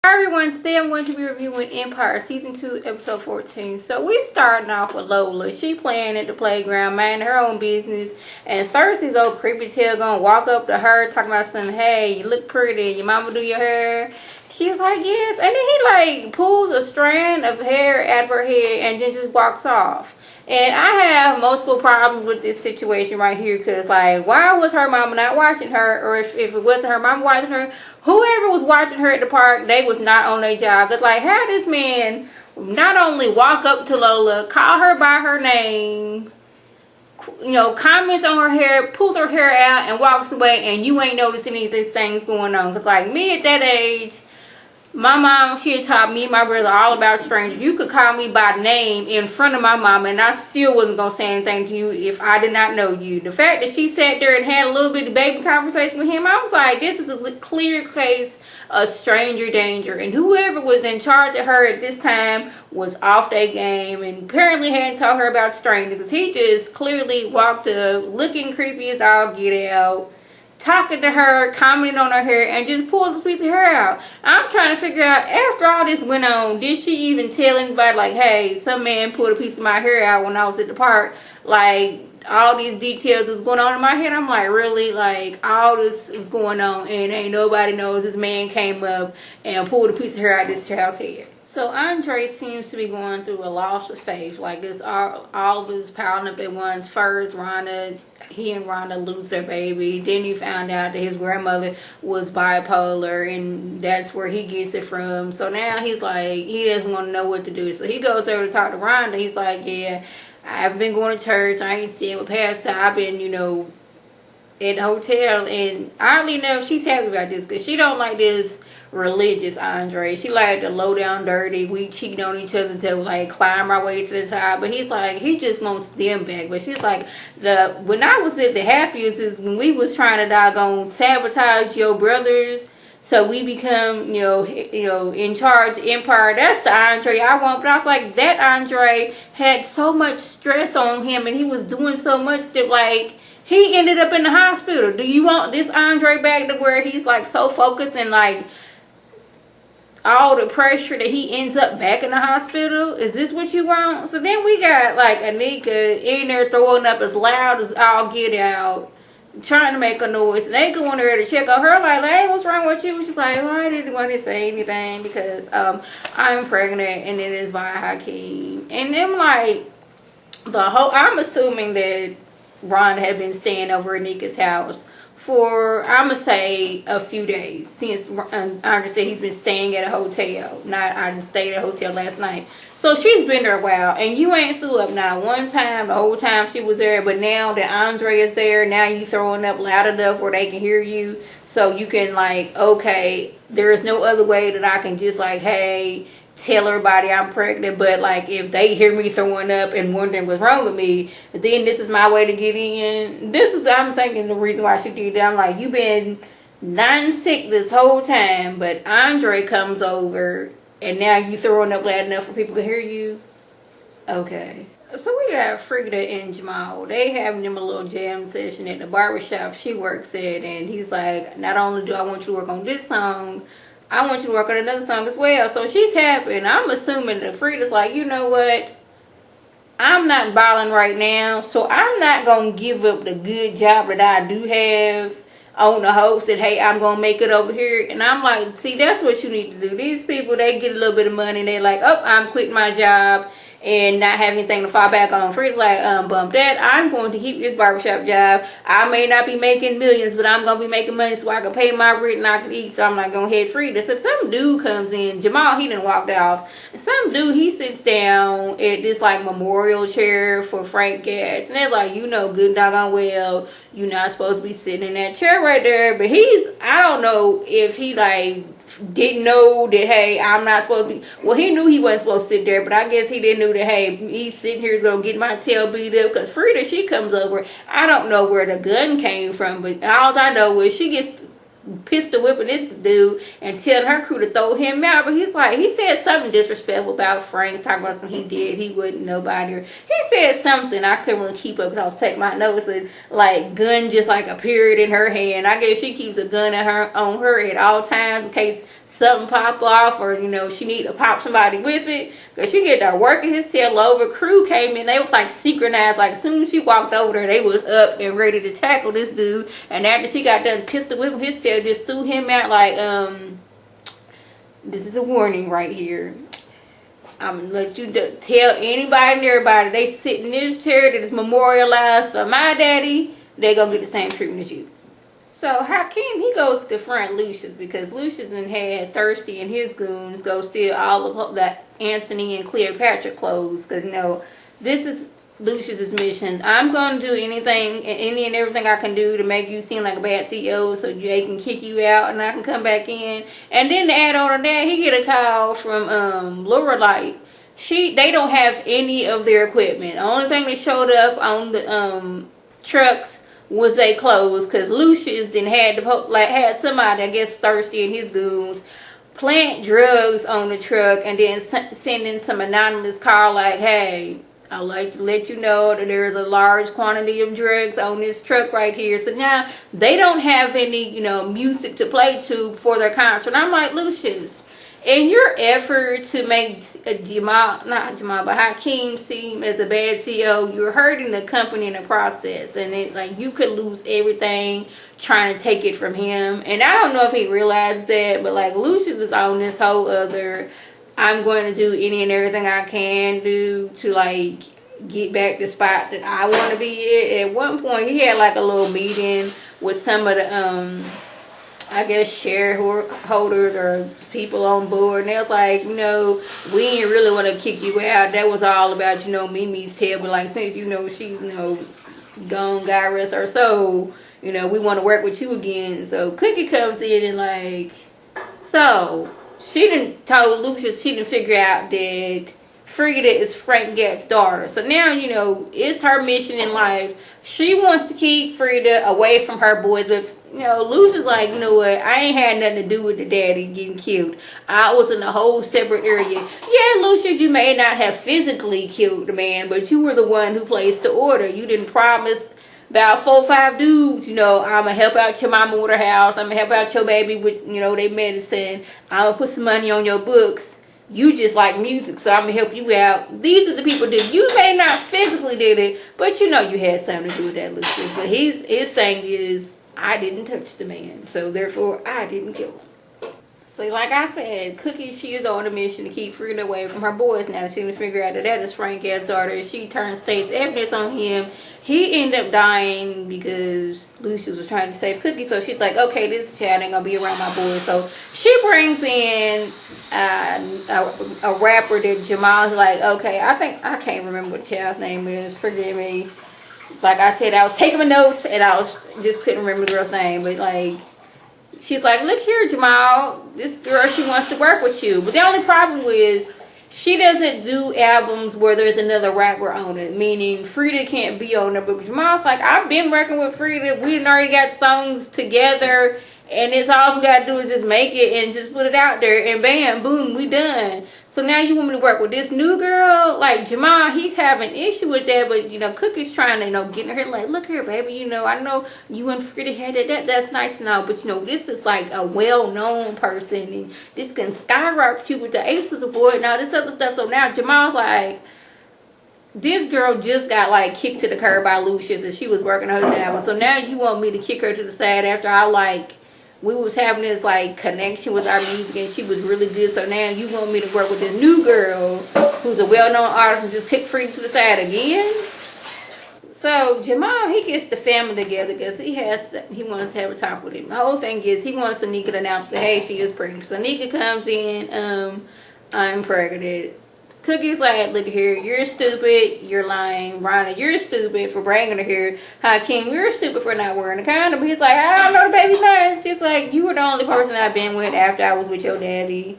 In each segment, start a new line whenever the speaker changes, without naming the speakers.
Hi everyone, today I'm going to be reviewing Empire Season 2, Episode 14. So we're starting off with Lola. She playing at the playground, minding her own business. And Cersei's old creepy tail gonna walk up to her, talking about something, hey, you look pretty, your mama do your hair? She's like, yes. And then he like pulls a strand of hair out of her head and then just walks off. And I have multiple problems with this situation right here because, like, why was her mama not watching her? Or if it wasn't her mama watching her, whoever was watching her at the park, they was not on their job. Because, like, how this man not only walk up to Lola, call her by her name, you know, comments on her hair, pulls her hair out, and walks away, and you ain't noticing any of these things going on. Because, like, me at that age, my mom, she had taught me and my brother all about strangers. You could call me by name in front of my mama and I still wasn't going to say anything to you if I did not know you. The fact that she sat there and had a little bit of baby conversation with him, I was like, this is a clear case of stranger danger. And whoever was in charge of her at this time was off their game and apparently hadn't told her about strangers. Because he just clearly walked up looking creepy as all get out, talking to her, commenting on her hair, and just pulled this piece of hair out. I'm trying to figure out, after all this went on, did she even tell anybody, like, hey, some man pulled a piece of my hair out when I was at the park? Like, all these details was going on in my head. I'm like, really? Like, all this is going on, and ain't nobody knows this man came up and pulled a piece of hair out of this child's head. So Andre seems to be going through a loss of faith. Like, it's all of it's piling up at once. First, he and Rhonda lose their baby. Then he found out that his grandmother was bipolar, and that's where he gets it from. So now he's like, he doesn't want to know what to do. So he goes over to talk to Rhonda. He's like, yeah, I've been going to church. I ain't staying with Pastor. I've been, you know, at the hotel. And oddly enough, she's happy about this because she don't like this religious Andre. She like the low down dirty, we cheat on each other to like climb our way to the top. But he's like, he just wants them back. But she's like, when I was at the happiest is when we was trying to doggone sabotage your brothers so we become, you know, in charge Empire. That's the Andre I want. But I was like, that Andre had so much stress on him and he was doing so much that, like, he ended up in the hospital. Do you want this Andre back to where he's like so focused and like all the pressure that he ends up back in the hospital? Is this what you want? So then we got like ANIKA in there throwing up as loud as all get out, trying to make a noise. And they go in there to check on her like, hey, what's wrong with you? She's like, well, I didn't want to say anything because I'm pregnant and it is by HAKEEM. And then like I'm assuming that Ron had been staying over at Nika's house for, I'm going to say, a few days. Since Andre said he's been staying at a hotel. I didn't stay at a hotel last night. So she's been there a while. And you ain't threw up now one time, the whole time she was there. But now that Andre is there, now you throwing up loud enough where they can hear you. So you can like, okay, there is no other way that I can just like, hey, tell everybody I'm pregnant. But like if they hear me throwing up and wondering what's wrong with me, then this is my way to get in. I'm thinking the reason why she did that. I'm like, you've been non-sick this whole time, but Andre comes over and now you throwing up loud enough for people to hear you. Okay. So we got Freda and Jamal. They having them a little jam session at the barbershop she works at, and he's like, not only do I want you to work on this song, I want you to work on another song as well. So she's happy. And I'm assuming that Freda's like, you know what? I'm not balling right now. So I'm not going to give up the good job that I do have on the hopes that, hey, I'm going to make it over here. And I'm like, see, that's what you need to do. These people, they get a little bit of money. And they're like, oh, I'm quitting my job and not have anything to fall back on. Freda's like, bump that. I'm going to keep this barbershop job. I may not be making millions, but I'm going to be making money so I can pay my rent and I can eat. So I'm not going to head Freda. So some dude comes in. Jamal, he done walked off. And some dude, he sits down at this like memorial chair for Frank Gatz. And they're like, you know good and doggone well, you're not supposed to be sitting in that chair right there. But I don't know if he like didn't know that, hey, I'm not supposed to be. Well, he knew he wasn't supposed to sit there, but I guess he didn't know that, hey, he's sitting here gonna get my tail beat up. Because Freda, she comes over, I don't know where the gun came from, but all I know is she gets pistol whipping this dude and telling her crew to throw him out. But he's like, he said something disrespectful about Frank, talking about something he did. He wouldn't nobody. He said something. I couldn't really keep up because I was taking my notes, and like gun just like appeared in her hand. I guess she keeps a gun on her at all times in case something pop off, or you know, she need to pop somebody with it. Cause she get there working his tail over. Crew came in, they was like synchronized. Like as soon as she walked over there, they was up and ready to tackle this dude. And after she got done pistol whipping his tail, just threw him out like, this is a warning right here. I'm gonna let you tell anybody and everybody they sit in this chair that is memorialized for my daddy, they gonna get the same treatment as you. So HAKEEM, he goes to confront Lucious because Lucious and had Thirsty and his goons go steal all of that Anthony and Cleopatra clothes. Because, you know, this is Lucious's mission. I'm going to do anything, any and everything I can do to make you seem like a bad CEO so they can kick you out and I can come back in. And then to add on to that, he get a call from Laura. They don't have any of their equipment. The only thing that showed up on the trucks was they clothes, because Lucious then had somebody, I guess Thirsty and his goons, plant drugs on the truck and then send in some anonymous call like, hey, I'd like to let you know that there is a large quantity of drugs on this truck right here. So now they don't have any, you know, music to play to for their concert. And I'm like, Lucious, in your effort to make HAKEEM seem as a bad CEO, you're hurting the company in the process. And you could lose everything trying to take it from him. And I don't know if he realized that, but like Lucious is on this whole other, I'm going to do any and everything I can do to like get back the spot that I want to be at. At one point, he had like a little meeting with some of the I guess shareholders or people on board, and they was like, you know, we ain't really want to kick you out. That was all about, you know, Mimi's tail. But like, since you know she's, you know, gone, God rest her soul, you know, we want to work with you again. So Cookie comes in and like, so she didn't told Lucious, she didn't figure out that Freda is Frank Gat's daughter. So now, you know, it's her mission in life. She wants to keep Freda away from her boys, but you know, Lucious like, you know what, I ain't had nothing to do with the daddy getting killed. I was in a whole separate area. Yeah, Lucious, you may not have physically killed the man, but you were the one who placed the order. You didn't promise about 4 or 5 dudes, you know, I'm going to help out your mama with her house. I'm going to help out your baby with, you know, their medicine. I'm going to put some money on your books. You just like music, so I'm going to help you out. These are the people that you may not physically did it, but you know you had something to do with that, Lucious. But his thing is, I didn't touch the man, so therefore I didn't kill him. So like I said, Cookie, she is on a mission to keep Freda away from her boys. Now she didn't figure out that is Frank Gat's daughter. She turned state's evidence on him. He ended up dying because Lucious was trying to save Cookie. So she's like, okay, this child ain't gonna be around my boys. So she brings in a rapper that Jamal's like, okay, I can't remember what the child's name is. Forgive me. Like I said, I was taking my notes and I just couldn't remember the girl's name. But like, she's like, look here, Jamal, this girl, she wants to work with you. But the only problem is she doesn't do albums where there's another rapper on it. Meaning Freda can't be on there. But Jamal's like, I've been working with Freda. We done already got songs together. And it's all we gotta do is just make it and just put it out there. And bam, boom, we done. So now you want me to work with this new girl? Like Jamal, he's having issue with that. But, you know, Cookie's trying to, you know, get in her like, look here, baby. You know, I know you and Freda had that. That's nice and all. But, you know, this is like a well-known person. And this can skyrocket you with the Aces Award and all this other stuff. So now Jamal's like, this girl just got like kicked to the curb by Lucious and she was working on his album. So now you want me to kick her to the side after I like... we was having this like connection with our music and she was really good. So now you want me to work with this new girl who's a well-known artist and just kick Freda to the side again? So Jamal, he gets the family together because he wants to have a talk with him. The whole thing is he wants ANIKA to announce that, hey, she is pregnant. So ANIKA comes in, I'm pregnant. Cookie's like, look here, you're stupid, you're lying. Rhonda, you're stupid for bringing her here. HAKEEM, you're stupid for not wearing a condom. He's like, I don't know the baby mine. It's just like, you were the only person I've been with after I was with your daddy.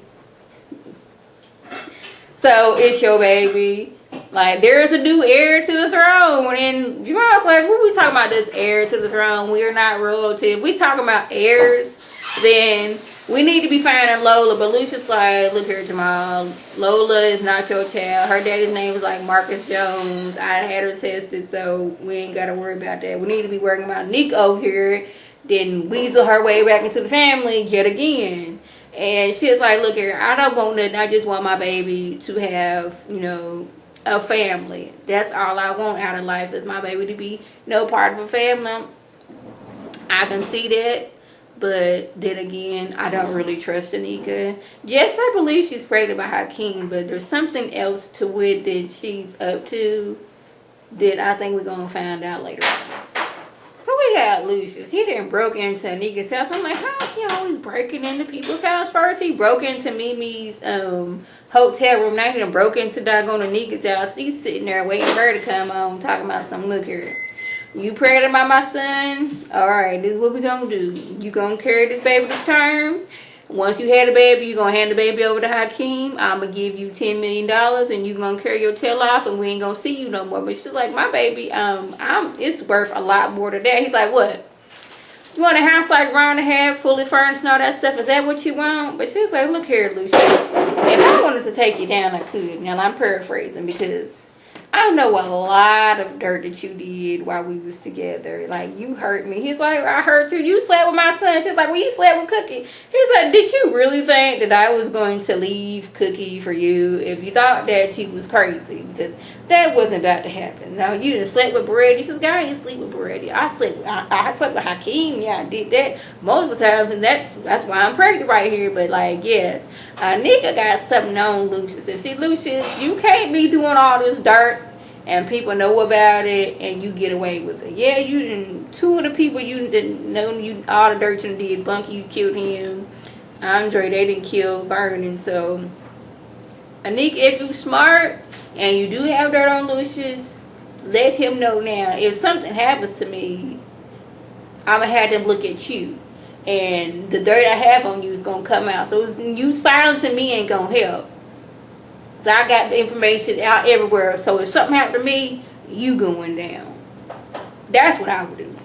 So it's your baby. Like, there's a new heir to the throne. And Jamal's like, what we talking about this heir to the throne? We are not royalty. If we talking about heirs, then we need to be finding Lola. But Lucious like, look here, Jamal. Lola is not your child. Her daddy's name is like Marcus Jones. I had her tested, so we ain't got to worry about that. We need to be worrying about Nick over here. Then weasel her way back into the family yet again. And she was like, look here, I don't want nothing. I just want my baby to have, you know, a family. That's all I want out of life, is my baby to be no part of a family. I can see that. But then again, I don't really trust ANIKA. Yes, I believe she's pregnant by HAKEEM, but there's something else to it that she's up to that I think we're going to find out later on. So we got Lucious. He done broke into ANIKA's house. I'm like, how is he always breaking into people's house? First, he broke into Mimi's hotel room. Now he done broke into doggone ANIKA's house. He's sitting there waiting for her to come on, talking about some, look here. You pregnant by my son? Alright, this is what we gonna do. You gonna carry this baby to term. Once you had the baby, you gonna hand the baby over to HAKEEM. I'm gonna give you $10 million and you gonna carry your tail off and we ain't gonna see you no more. But she's like, my baby, it's worth a lot more than that. He's like, what? You want a house like Rhonda had, fully furnished and all that stuff? Is that what you want? But she was like, look here, Lucious. If I wanted to take you down, I could. Now, I'm paraphrasing because I know a lot of dirt that you did while we was together. Like, you hurt me. He's like, I hurt you. You slept with my son. She's like, well, you slept with Cookie. He's like, did you really think that I was going to leave Cookie for you? If you thought that, you was crazy. Because that wasn't about to happen. No, you didn't sleep with Brady. She says, I didn't sleep with Brady. I slept with HAKEEM. Yeah, I did that multiple times. And that's why I'm pregnant right here. But, like, yes. ANIKA got something on Lucious. And see, Lucious, you can't be doing all this dirt and people know about it and you get away with it. Yeah, you didn't. Two of the people you didn't know, you all the dirt you did. Bunky, you killed him. Andre, they didn't kill Vernon. So, ANIKA, if you smart and you do have dirt on Lucious, let him know now. If something happens to me, I'm going to have them look at you. And the dirt I have on you is going to come out. So you silencing me ain't going to help. So I got the information out everywhere. So if something happened to me, you going down. That's what I would do.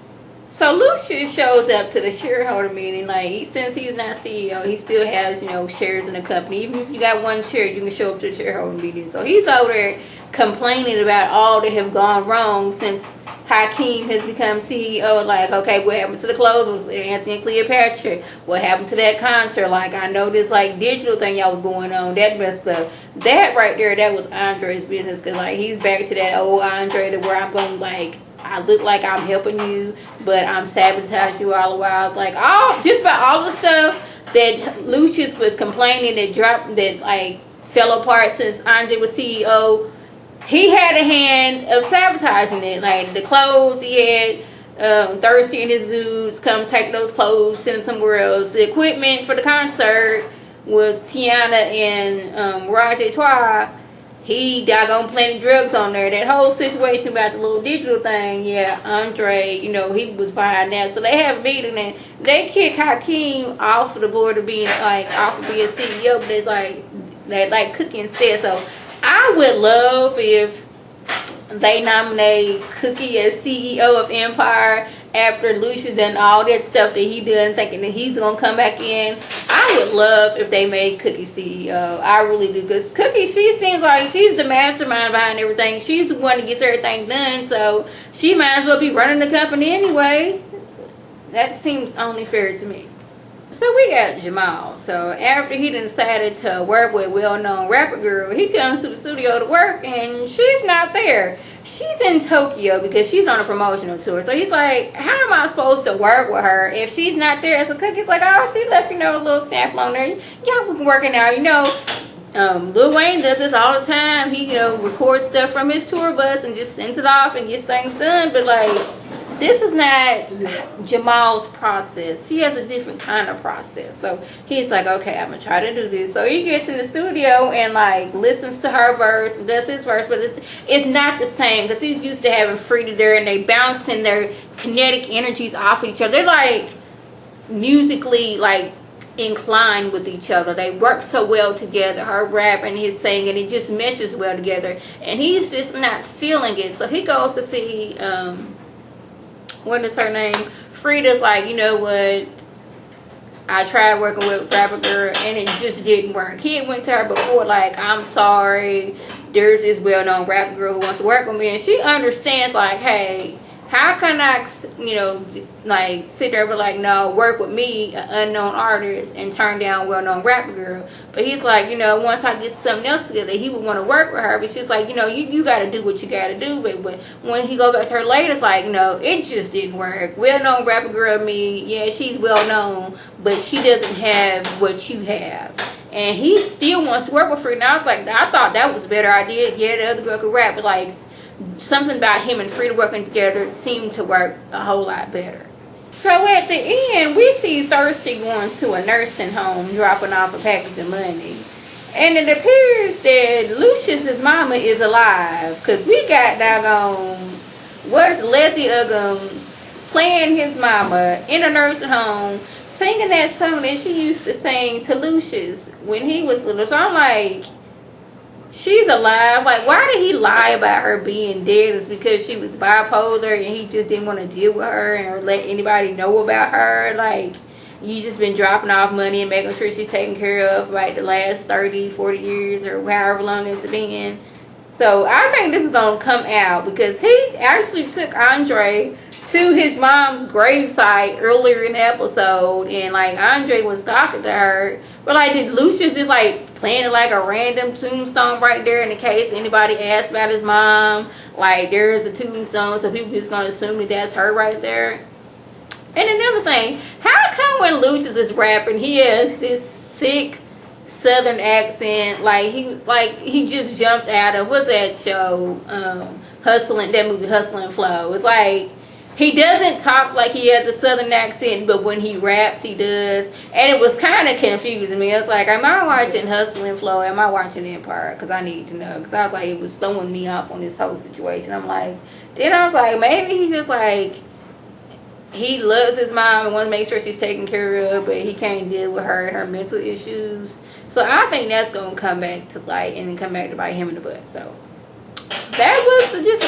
So Lucious shows up to the shareholder meeting. Like, since he's not CEO, he still has, you know, shares in the company. Even if you got one share, you can show up to the shareholder meeting. So he's over there complaining about all that have gone wrong since HAKEEM has become CEO. Like, okay, what happened to the clothes with Anthony and Cleopatra? What happened to that concert? Like, I know this, like, digital thing y'all was going on. That messed up. That right there, that was Andre's business. Because, like, he's back to that old Andre to where I'm going, like, I look like I'm helping you, but I'm sabotaging you all the while. Like, just about all the stuff that Lucious was complaining that like fell apart since Andre was CEO. He had a hand of sabotaging it. Like the clothes he had, Thirsty and his dudes come take those clothes, send them somewhere else. The equipment for the concert with Tiana and Roger Tois. He doggone planted drugs on there. That whole situation about the little digital thing, yeah, Andre, you know, he was behind that. So they have a meeting and they kick HAKEEM off of the board of being off of being CEO, but it's like they like Cookie instead. So I would love if they nominate Cookie as CEO of Empire after Lucious done all that stuff that he done, thinking that he's gonna come back in. I would love if they made Cookie CEO. I really do, because Cookie, she seems like she's the mastermind behind everything. She's the one that gets everything done, so she might as well be running the company anyway. That seems only fair to me. So we got Jamal. So after he decided to work with well-known rapper girl, he comes to the studio to work and she's not there. She's in Tokyo because she's on a promotional tour. So he's like, how am I supposed to work with her if she's not there? So Cookie's like, oh, she left, you know, a little sample on there. Y'all been working out, you know. Lil Wayne does this all the time. He, you know, records stuff from his tour bus and just sends it off and gets things done. But like, this is not Jamal's process. He has a different kind of process. So he's like, okay, I'm going to try to do this. So he gets in the studio and like listens to her verse and does his verse. But it's not the same because he's used to having Freda there and they bouncing their kinetic energies off of each other. They're like musically like inclined with each other. They work so well together. Her rap and his singing, it just meshes well together. And he's just not feeling it. So he goes to see... what is her name? Freda's like, you know what? I tried working with rapper girl and it just didn't work. He went to her before like, I'm sorry, there's this well-known rapper girl who wants to work with me, and she understands like, hey, how can I, you know, like sit there but like, no, work with me, an unknown artist, and turn down well-known rapper girl. But he's like, you know, once I get something else together, he would want to work with her. But she's like, you know, you got to do what you got to do. But when he goes back to her later, it's like, no, it just didn't work. Well-known rapper girl me, yeah, she's well-known, but she doesn't have what you have. And he still wants to work with Freda. And I was like, I thought that was a better idea. Yeah, the other girl could rap, but like, something about him and Freda working together seemed to work a whole lot better. So at the end, we see Thirsty going to a nursing home, dropping off a package of money. And it appears that Lucious's mama is alive, because we got doggone, what's Leslie Uggams playing his mama in a nursing home, singing that song that she used to sing to Lucious when he was little. So I'm like, she's alive. Like, why did he lie about her being dead? It's because she was bipolar and he just didn't want to deal with her or let anybody know about her. Like, you just been dropping off money and making sure she's taken care of like the last 30, 40 years or however long it's been. So I think this is going to come out because he actually took Andre to his mom's gravesite earlier in the episode, and like Andre was talking to her, but like did Lucious just like planted like a random tombstone right there in the case anybody asked about his mom? Like there's a tombstone, so people just gonna assume that that's her right there. And another thing, how come when Lucious is rapping he has this sick southern accent? Like he just jumped out of, what's that show, Hustling, that movie Hustle and Flow. It's like he doesn't talk like he has a southern accent, but when he raps he does. And it was kind of confusing me. It's like, am I watching Hustle and Flow? Am I watching Empire? Because I need to know. Because I was like, it was throwing me off on this whole situation. I'm like, then I was like, maybe he just like, he loves his mom and wants to make sure she's taken care of, but he can't deal with her and her mental issues. So I think that's going to come back to light and come back to bite him in the butt. So that was the gist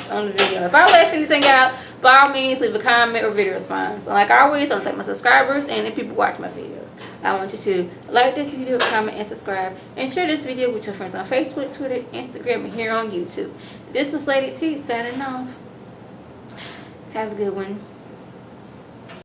on the video. If I left anything out, by all means leave a comment or video response. And like always, I want to thank my subscribers and the people who watch my videos. I want you to like this video, comment, and subscribe, and share this video with your friends on Facebook, Twitter, Instagram, and here on YouTube. This is Lady T signing off. Have a good one.